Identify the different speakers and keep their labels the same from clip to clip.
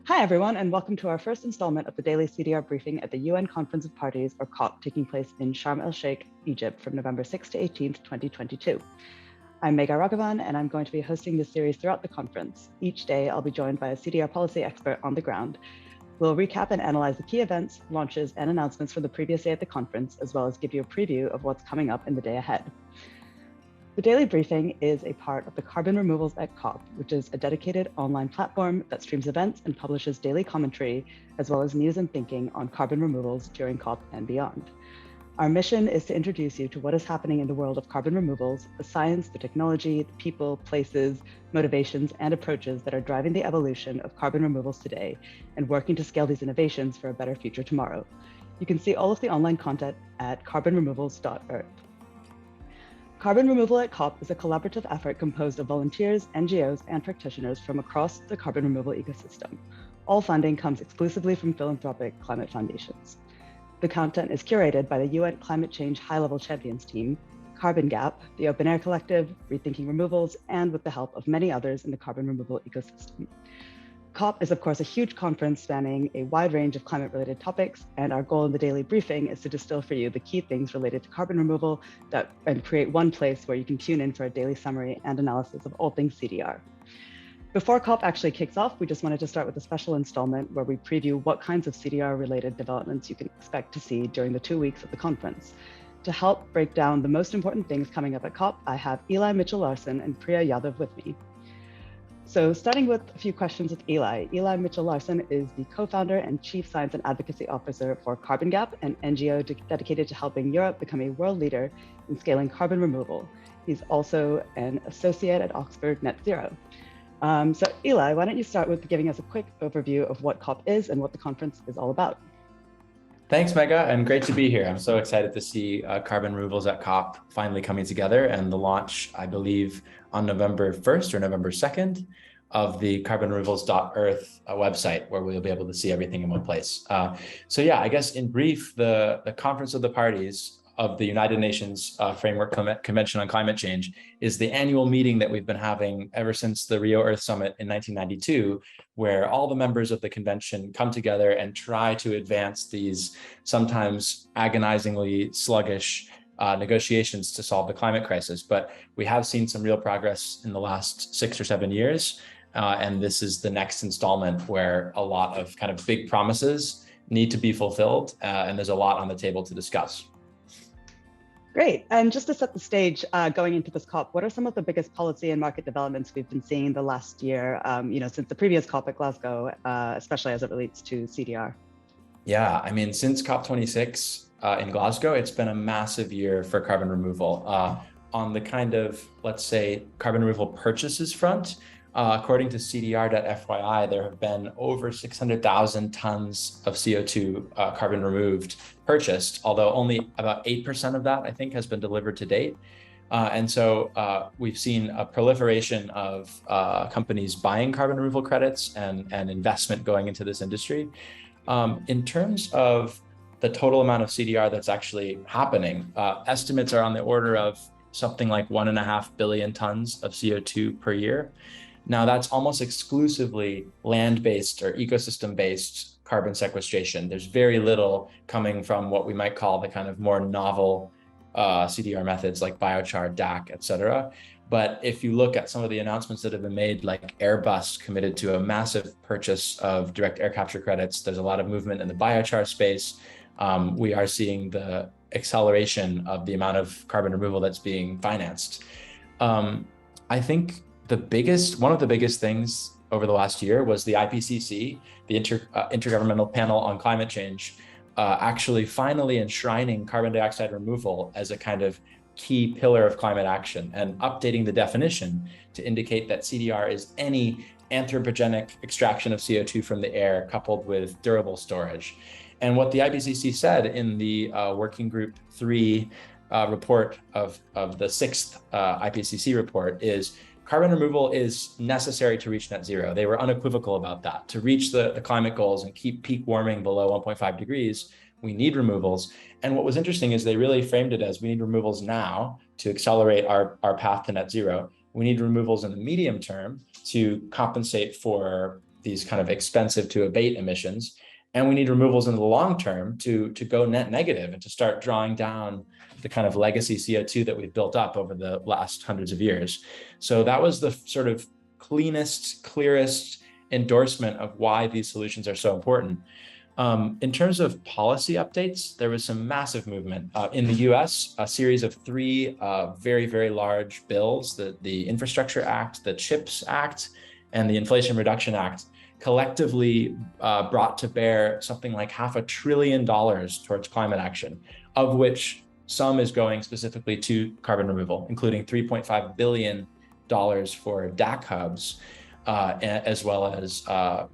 Speaker 1: Hi, everyone, and welcome to our first installment of the daily CDR briefing at the UN Conference of Parties, or COP, taking place in Sharm El-Sheikh, Egypt from November 6th to 18th, 2022. I'm Megha Raghavan, and I'm going to be hosting this series throughout the conference. Each day, I'll be joined by a CDR policy expert on the ground. We'll recap and analyze the key events, launches, and announcements from the previous day at the conference, as well as give you a preview of what's coming up in the day ahead. The Daily Briefing is a part of the Carbon Removals at COP, which is a dedicated online platform that streams events and publishes daily commentary, as well as news and thinking on carbon removals during COP and beyond. Our mission is to introduce you to what is happening in the world of carbon removals, the science, the technology, the people, places, motivations, and approaches that are driving the evolution of carbon removals today, and working to scale these innovations for a better future tomorrow. You can see all of the online content at carbonremovals.earth. Carbon Removal at COP is a collaborative effort composed of volunteers, NGOs, and practitioners from across the carbon removal ecosystem. All funding comes exclusively from philanthropic climate foundations. The content is curated by the UN Climate Change High-Level Champions Team, Carbon Gap, the OpenAir Collective, Rethinking Removals, and with the help of many others in the carbon removal ecosystem. COP is, of course, a huge conference spanning a wide range of climate-related topics, and our goal in the daily briefing is to distill for you the key things related to carbon removal and create one place where you can tune in for a daily summary and analysis of all things CDR. Before COP actually kicks off, we just wanted to start with a special installment where we preview what kinds of CDR-related developments you can expect to see during the 2 weeks of the conference. To help break down the most important things coming up at COP, I have Eli Mitchel-Larson and Priya Yadav with me. So starting with a few questions with Eli. Eli Mitchel-Larson is the co-founder and chief science and advocacy officer for Carbon Gap, an NGO dedicated to helping Europe become a world leader in scaling carbon removal. He's also an associate at Oxford Net Zero. So Eli, why don't you start with giving us a quick overview of what COP is and what the conference is all about?
Speaker 2: Thanks, Megha, and great to be here. I'm so excited to see Carbon Removals at COP finally coming together, and the launch, I believe, on November 1st or November 2nd of the carbonremovals.earth website, where we'll be able to see everything in one place. So yeah, I guess in brief, the Conference of the Parties of the United Nations Framework Convention on Climate Change is the annual meeting that we've been having ever since the Rio Earth Summit in 1992, where all the members of the convention come together and try to advance these sometimes agonizingly sluggish negotiations to solve the climate crisis. But we have seen some real progress in the last 6 or 7 years. And this is the next installment where a lot of kind of big promises need to be fulfilled. And there's a lot on the table to discuss.
Speaker 1: Great. And just to set the stage going into this COP, what are some of the biggest policy and market developments we've been seeing the last year, since the previous COP at Glasgow, especially as it relates to CDR?
Speaker 2: Yeah, I mean, since COP26 in Glasgow, it's been a massive year for carbon removal. On the kind of, let's say, carbon removal purchases front, according to CDR.FYI, there have been over 600,000 tons of CO2 carbon removed purchased, although only about 8% of that, I think, has been delivered to date. And so we've seen a proliferation of companies buying carbon removal credits and investment going into this industry. In terms of the total amount of CDR that's actually happening, estimates are on the order of something like 1.5 billion tons of CO2 per year. Now, that's almost exclusively land-based or ecosystem-based carbon sequestration. There's very little coming from what we might call the kind of more novel CDR methods like biochar, DAC, et cetera. But if you look at some of the announcements that have been made, like Airbus committed to a massive purchase of direct air capture credits, there's a lot of movement in the biochar space. We are seeing the acceleration of the amount of carbon removal that's being financed. I think one of the biggest things over the last year was the IPCC, the Intergovernmental Panel on Climate Change, actually finally enshrining carbon dioxide removal as a kind of key pillar of climate action and updating the definition to indicate that CDR is any anthropogenic extraction of CO2 from the air coupled with durable storage. And what the IPCC said in the Working Group 3 report of the 6th IPCC report is carbon removal is necessary to reach net zero. They were unequivocal about that. To reach the climate goals and keep peak warming below 1.5 degrees, we need removals. And what was interesting is they really framed it as we need removals now to accelerate our path to net zero. We need removals in the medium term to compensate for these kind of expensive to abate emissions. And we need removals in the long term to go net negative and to start drawing down the kind of legacy CO2 that we've built up over the last hundreds of years. So that was the sort of cleanest, clearest endorsement of why these solutions are so important. In terms of policy updates, there was some massive movement. In the US, a series of three very, very large bills, the Infrastructure Act, the CHIPS Act, and the Inflation Reduction Act, collectively brought to bear something like $500 billion towards climate action, of which some is going specifically to carbon removal, including $3.5 billion for DAC hubs, as well as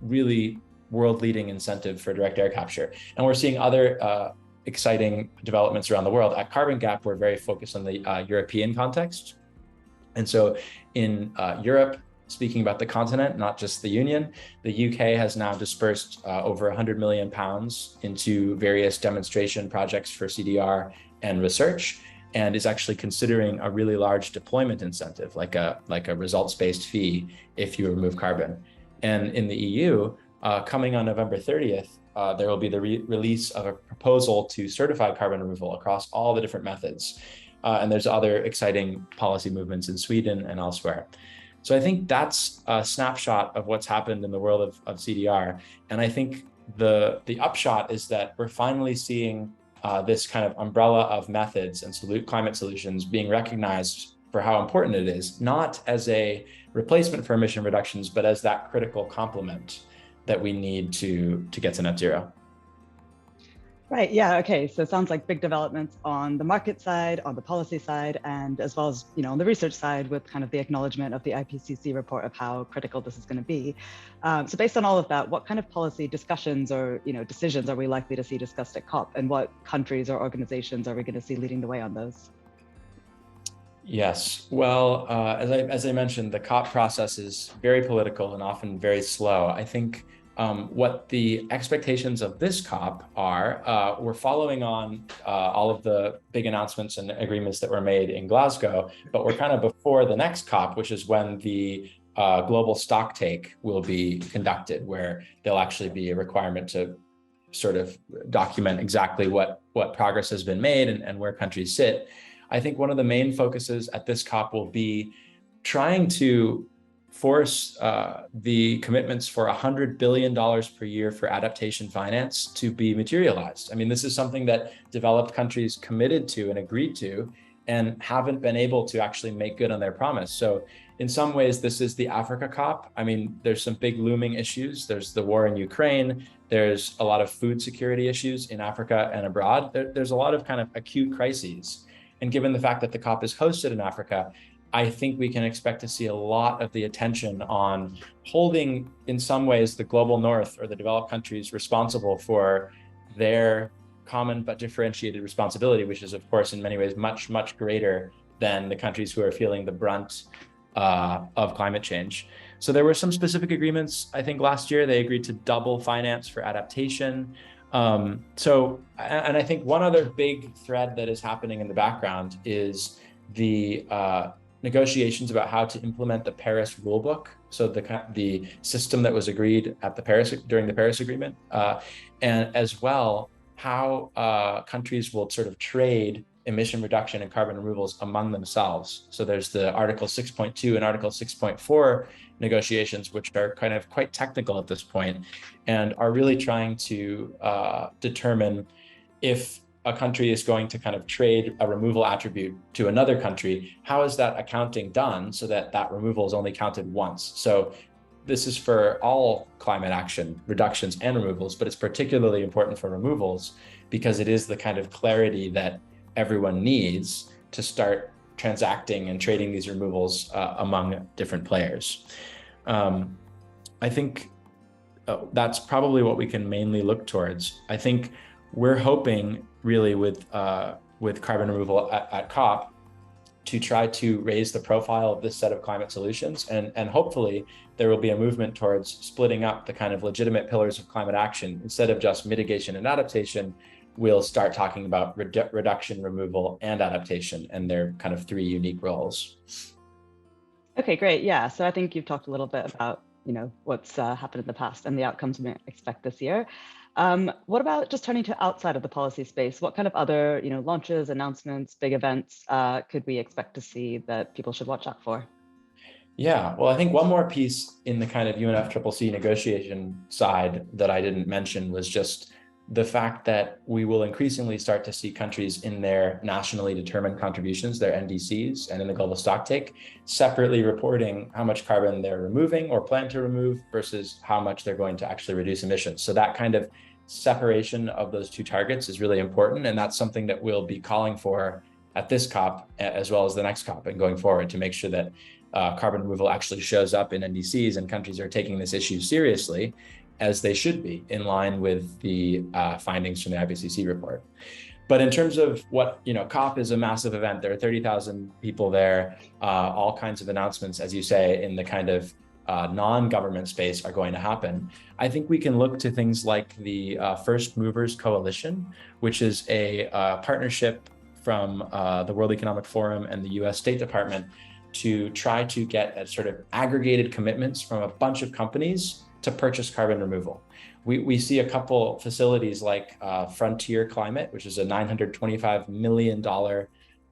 Speaker 2: really world-leading incentive for direct air capture. And we're seeing other exciting developments around the world. At Carbon Gap, we're very focused on the European context. And so in Europe, speaking about the continent, not just the Union, the UK has now dispersed over £100 million into various demonstration projects for CDR and research, and is actually considering a really large deployment incentive, like a results-based fee if you remove carbon. And in the EU, coming on November 30th, there will be the release of a proposal to certify carbon removal across all the different methods. And there's other exciting policy movements in Sweden and elsewhere. So I think that's a snapshot of what's happened in the world of CDR. And I think the upshot is that we're finally seeing this kind of umbrella of methods and climate solutions being recognized for how important it is, not as a replacement for emission reductions, but as that critical complement that we need to get to net zero.
Speaker 1: Right, yeah, okay. So it sounds like big developments on the market side, on the policy side, and as well as, on the research side with kind of the acknowledgement of the IPCC report of how critical this is going to be. So based on all of that, what kind of policy discussions or, decisions are we likely to see discussed at COP, and what countries or organizations are we going to see leading the way on those?
Speaker 2: Yes, well, as I mentioned, the COP process is very political and often very slow. I think what the expectations of this COP are, we're following on all of the big announcements and agreements that were made in Glasgow, but we're kind of before the next COP, which is when the global stocktake will be conducted, where there'll actually be a requirement to sort of document exactly what progress has been made and where countries sit. I think one of the main focuses at this COP will be trying to force the commitments for $100 billion per year for adaptation finance to be materialized. I mean, this is something that developed countries committed to and agreed to and haven't been able to actually make good on their promise. So in some ways, this is the Africa COP. I mean, there's some big looming issues. There's the war in Ukraine. There's a lot of food security issues in Africa and abroad. There's a lot of kind of acute crises. And given the fact that the COP is hosted in Africa, I think we can expect to see a lot of the attention on holding, in some ways, the global north or the developed countries responsible for their common but differentiated responsibility, which is, of course, in many ways, much, much greater than the countries who are feeling the brunt of climate change. So there were some specific agreements. I think last year they agreed to double finance for adaptation. And I think one other big thread that is happening in the background is the negotiations about how to implement the Paris rulebook. So the system that was agreed at during the Paris Agreement, and as well how countries will sort of trade emission reduction and carbon removals among themselves. So there's the Article 6.2 and Article 6.4 negotiations, which are kind of quite technical at this point and are really trying to determine if a country is going to kind of trade a removal attribute to another country, how is that accounting done so that that removal is only counted once? So this is for all climate action reductions and removals, but it's particularly important for removals because it is the kind of clarity that everyone needs to start transacting and trading these removals among different players. I think that's probably what we can mainly look towards. I think we're hoping really with carbon removal at COP to try to raise the profile of this set of climate solutions. And hopefully there will be a movement towards splitting up the kind of legitimate pillars of climate action. Instead of just mitigation and adaptation, we'll start talking about reduction, removal, and adaptation, and their kind of three unique roles.
Speaker 1: Okay, great. Yeah, so I think you've talked a little bit about what's happened in the past and the outcomes we expect this year. What about just turning to outside of the policy space? What kind of other launches, announcements, big events could we expect to see that people should watch out for?
Speaker 2: Yeah, well, I think one more piece in the kind of UNFCCC negotiation side that I didn't mention was just the fact that we will increasingly start to see countries in their nationally determined contributions, their NDCs, and in the global stocktake, separately reporting how much carbon they're removing or plan to remove versus how much they're going to actually reduce emissions. So that kind of separation of those two targets is really important. And that's something that we'll be calling for at this COP, as well as the next COP and going forward, to make sure that carbon removal actually shows up in NDCs and countries are taking this issue seriously, as they should be, in line with the findings from the IPCC report. But in terms of what, COP is a massive event. There are 30,000 people there, all kinds of announcements, as you say, in the kind of non-government space are going to happen. I think we can look to things like the First Movers Coalition, which is a partnership from the World Economic Forum and the US State Department to try to get at sort of aggregated commitments from a bunch of companies to purchase carbon removal. We see a couple facilities like Frontier Climate, which is a $925 million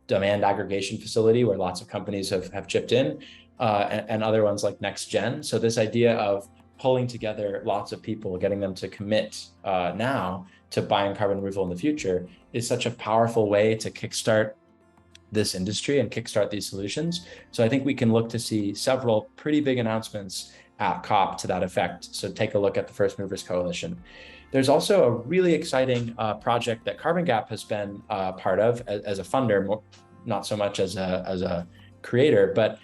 Speaker 2: demand aggregation facility where lots of companies have chipped in, and other ones like NextGen. So this idea of pulling together lots of people, getting them to commit now to buying carbon removal in the future is such a powerful way to kickstart this industry and kickstart these solutions. So I think we can look to see several pretty big announcements at COP to that effect. So take a look at the First Movers Coalition. There's also a really exciting project that Carbon Gap has been part of as a funder, not so much as a creator, but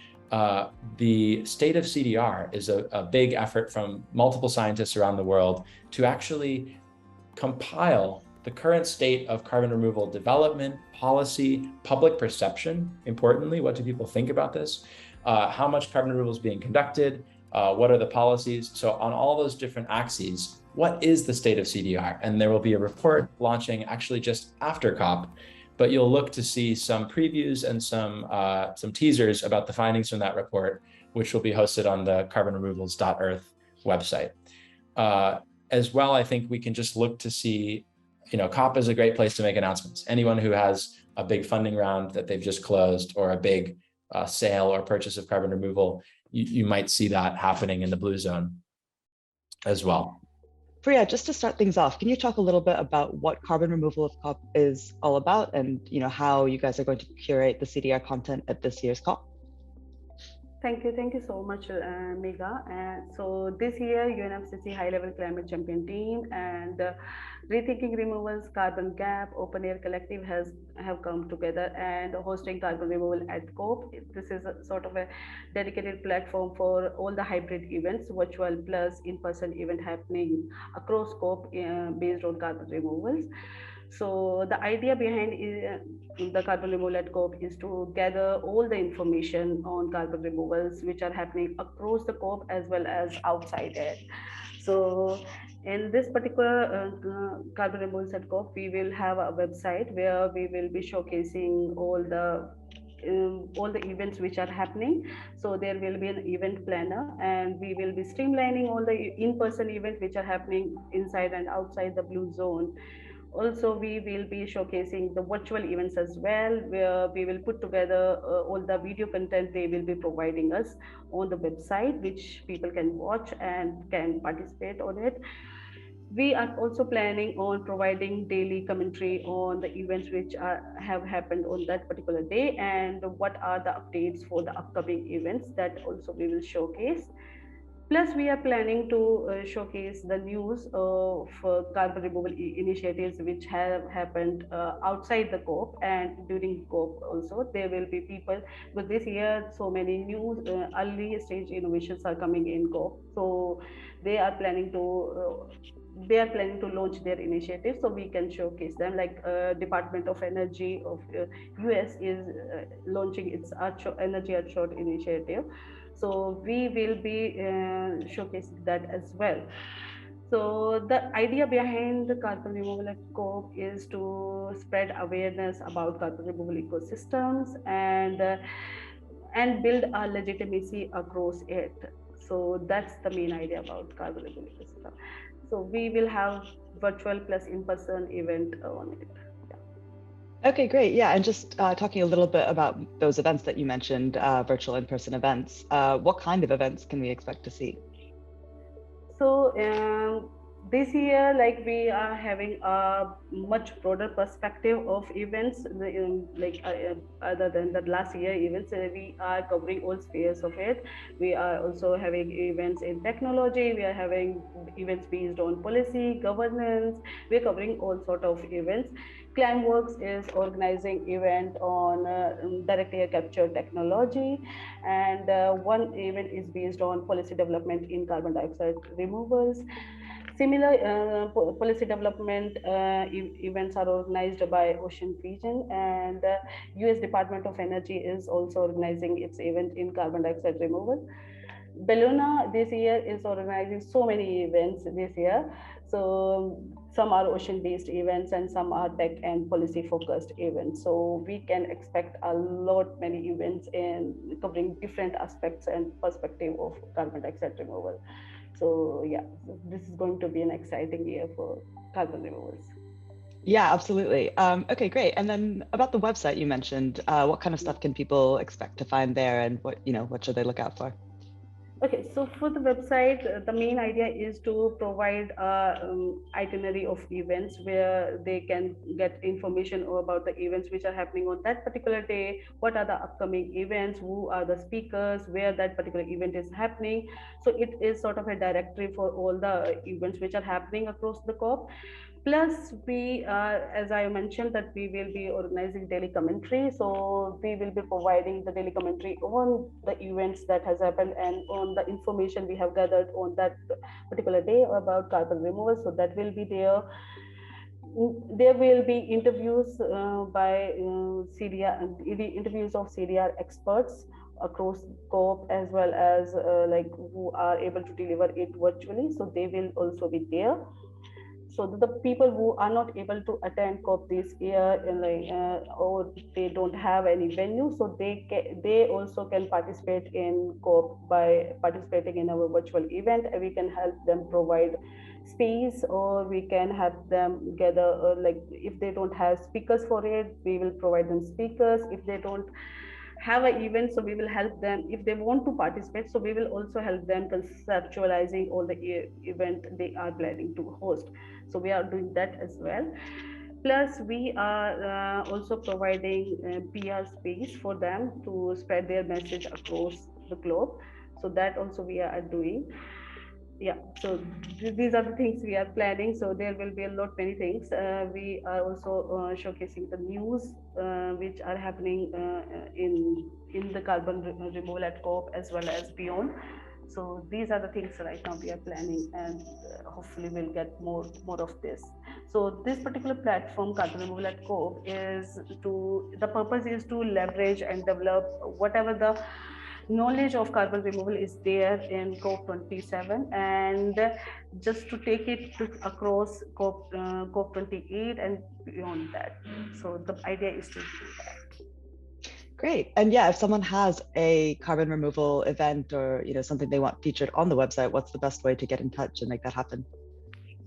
Speaker 2: the State of CDR is a big effort from multiple scientists around the world to actually compile the current state of carbon removal development, policy, public perception. Importantly, what do people think about this? How much carbon removal is being conducted? What are the policies? So on all those different axes, what is the state of CDR? And there will be a report launching actually just after COP, but you'll look to see some previews and some teasers about the findings from that report, which will be hosted on the carbonremovals.earth website. As well, I think we can just look to see, COP is a great place to make announcements. Anyone who has a big funding round that they've just closed or a big sale or purchase of carbon removal, you might see that happening in the blue zone as well.
Speaker 1: Priya, just to start things off, can you talk a little bit about what carbon removal of COP is all about and how you guys are going to curate the CDR content at this year's COP?
Speaker 3: Thank you so much, Megha. So this year, UNFCCC High-Level Climate Champion Team and Rethinking Removals, Carbon Gap, OpenAir Collective have come together and hosting carbon removal at COP. This is a sort of a dedicated platform for all the hybrid events, virtual plus in-person event happening across COP based on carbon removals. So the idea behind the carbon removal at COP is to gather all the information on carbon removals which are happening across the COP as well as outside it. So in this particular carbon removals at COP, we will have a website where we will be showcasing all the events which are happening. So there will be an event planner and we will be streamlining all the in-person events which are happening inside and outside the blue zone. Also, we will be showcasing the virtual events as well, where we will put together all the video content they will be providing us on the website, which people can watch and can participate on it. We are also planning on providing daily commentary on the events which have happened on that particular day and what are the updates for the upcoming events that also we will showcase. Plus, we are planning to showcase the news of carbon removal initiatives which have happened outside the COP and during COP also. There will be people, but this year so many new early stage innovations are coming in COP. So they are planning to launch their initiatives, so we can showcase them. Like Department of Energy of US is launching its Energy Earthshot initiative. So we will be showcasing that as well. So the idea behind the carbon removal at COP is to spread awareness about carbon removal ecosystems and build a legitimacy across it. So that's the main idea about carbon removal festival. So we will have virtual plus in-person event on it.
Speaker 1: Okay, great. Yeah, and just talking a little bit about those events that you mentioned, virtual in-person events, what kind of events can we expect to see?
Speaker 3: So this year, like we are having a much broader perspective of events, other than the last year events, we are covering all spheres of it. We are also having events in technology. We are having events based on policy, governance. We are covering all sort of events. Climeworks is organizing event on direct air capture technology, and one event is based on policy development in carbon dioxide removals. Similar policy development events are organized by Ocean Region, and US Department of Energy is also organizing its event in carbon dioxide removal. Bellona this year is organizing so many events this year. So some are ocean-based events and some are tech and policy-focused events. So we can expect a lot many events in covering different aspects and perspective of carbon dioxide removal. So yeah, this is going to be an exciting year for carbon removals.
Speaker 1: Yeah, absolutely. Okay, great. And then about the website you mentioned, what kind of stuff can people expect to find there, and what should they look out for?
Speaker 3: Okay, so for the website, the main idea is to provide itinerary of events where they can get information about the events which are happening on that particular day, what are the upcoming events, who are the speakers, where that particular event is happening. So it is sort of a directory for all the events which are happening across the COP. Plus, we, as I mentioned, that we will be organizing daily commentary. So we will be providing the daily commentary on the events that has happened and on the information we have gathered on that particular day about carbon removal. So that will be there. There will be interviews by interviews of CDR experts across COP, as well as who are able to deliver it virtually. So they will also be there. So the people who are not able to attend COP this year, or they don't have any venue, so they also can participate in COP by participating in our virtual event. We can help them provide space, or we can help them gather. If they don't have speakers for it, we will provide them speakers. If they don't have an event, so we will help them if they want to participate, so we will also help them conceptualizing all the event they are planning to host. So we are doing that as well. Plus we are also providing PR space for them to spread their message across the globe. So that also we are doing. Yeah, so these are the things we are planning. So there will be a lot many things. We are also showcasing the news which are happening in the carbon removal at COP as well as beyond. So these are the things right now we are planning, and hopefully we'll get more of this. So this particular platform, carbon removal at COP, the purpose is to leverage and develop whatever the knowledge of carbon removal is there in COP27, and just to take it across COP28 and beyond that. So the idea is to do that.
Speaker 1: Great. And yeah, if someone has a carbon removal event or something they want featured on the website, what's the best way to get in touch and make that happen?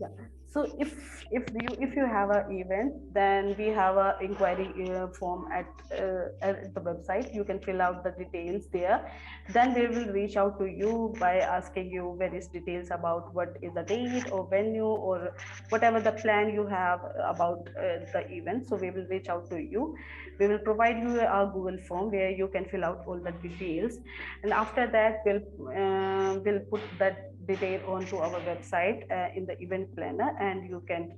Speaker 3: Yeah. So if you have an event, then we have an inquiry form at the website. You can fill out the details there. Then they will reach out to you by asking you various details about what is the date or venue or whatever the plan you have about the event. So we will reach out to you. We will provide you a Google form where you can fill out all the details, and after that we'll put that detail onto our website in the event planner, and you can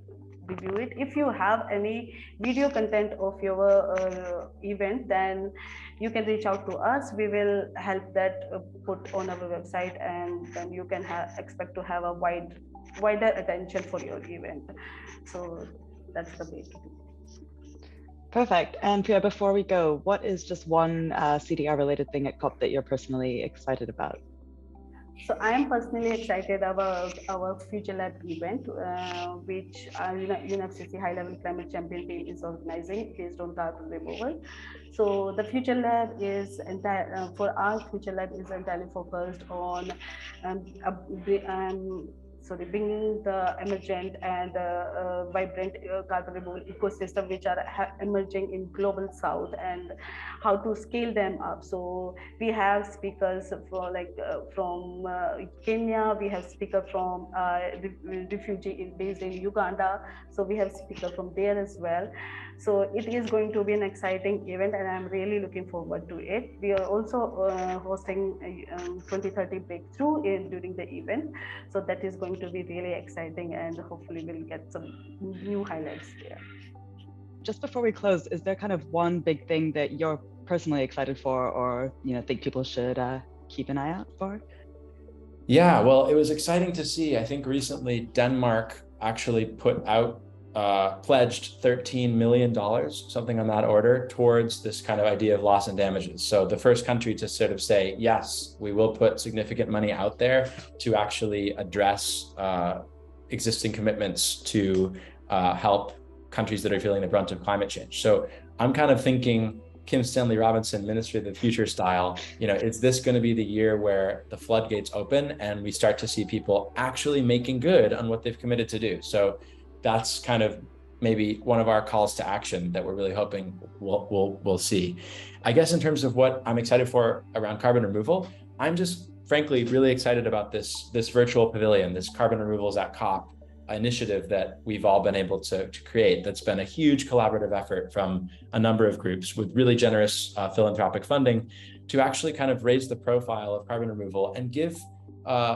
Speaker 3: review it. If you have any video content of your event, then you can reach out to us. We will help that put on our website, and then you can expect to have a wider attention for your event. So that's the way to do.
Speaker 1: Perfect. And Priya, before we go, what is just one CDR related thing at COP that you're personally excited about?
Speaker 3: So I am personally excited about our Future Lab event, which UNFCCC High Level Climate Champion Team is organizing based on carbon removal. So the Future Lab is for our Future Lab is entirely focused on um, bringing the emergent and vibrant carbon removal ecosystem which are emerging in global south, and how to scale them up. So we have speakers from Kenya, we have speaker from refugee based in Uganda, so we have speaker from there as well. So it is going to be an exciting event, and I'm really looking forward to it. We are also hosting a 2030 breakthrough during the event, so that is going to be really exciting, and hopefully we'll get some new highlights there.
Speaker 1: Just before we close, is there kind of one big thing that you're personally excited for, or think people should keep an eye out for?
Speaker 2: Yeah, well, it was exciting to see. I think recently Denmark actually pledged $13 million, something on that order, towards this kind of idea of loss and damages. So the first country to sort of say, yes, we will put significant money out there to actually address existing commitments to help countries that are feeling the brunt of climate change. So I'm kind of thinking Kim Stanley Robinson, Ministry of the Future style, is this going to be the year where the floodgates open and we start to see people actually making good on what they've committed to do? So that's kind of maybe one of our calls to action that we're really hoping we'll see. I guess in terms of what I'm excited for around carbon removal, I'm just frankly really excited about this virtual pavilion, this Carbon Removals at COP initiative that we've all been able to create. That's been a huge collaborative effort from a number of groups with really generous philanthropic funding to actually kind of raise the profile of carbon removal and give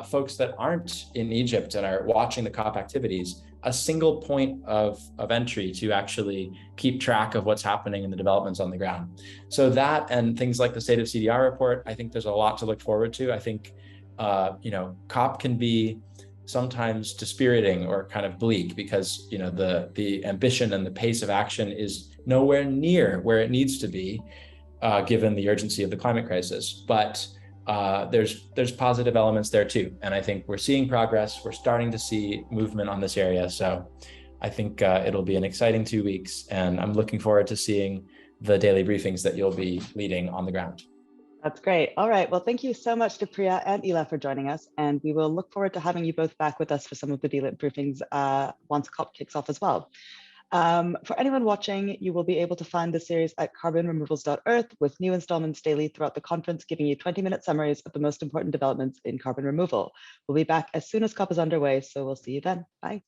Speaker 2: folks that aren't in Egypt and are watching the COP activities a single point of entry to actually keep track of what's happening in the developments on the ground. So that and things like the State of CDR report, I think there's a lot to look forward to. I think COP can be sometimes dispiriting or kind of bleak because the ambition and the pace of action is nowhere near where it needs to be, given the urgency of the climate crisis. But there's positive elements there too, and I think we're seeing progress. We're starting to see movement on this area, so I think it'll be an exciting 2 weeks, and I'm looking forward to seeing the daily briefings that you'll be leading on the ground.
Speaker 1: That's great. All right. Well, thank you so much to Priya and Ila for joining us. And we will look forward to having you both back with us for some of the daily briefings once COP kicks off as well. For anyone watching, you will be able to find the series at carbonremovals.earth with new installments daily throughout the conference, giving you 20-minute summaries of the most important developments in carbon removal. We'll be back as soon as COP is underway, so we'll see you then. Bye.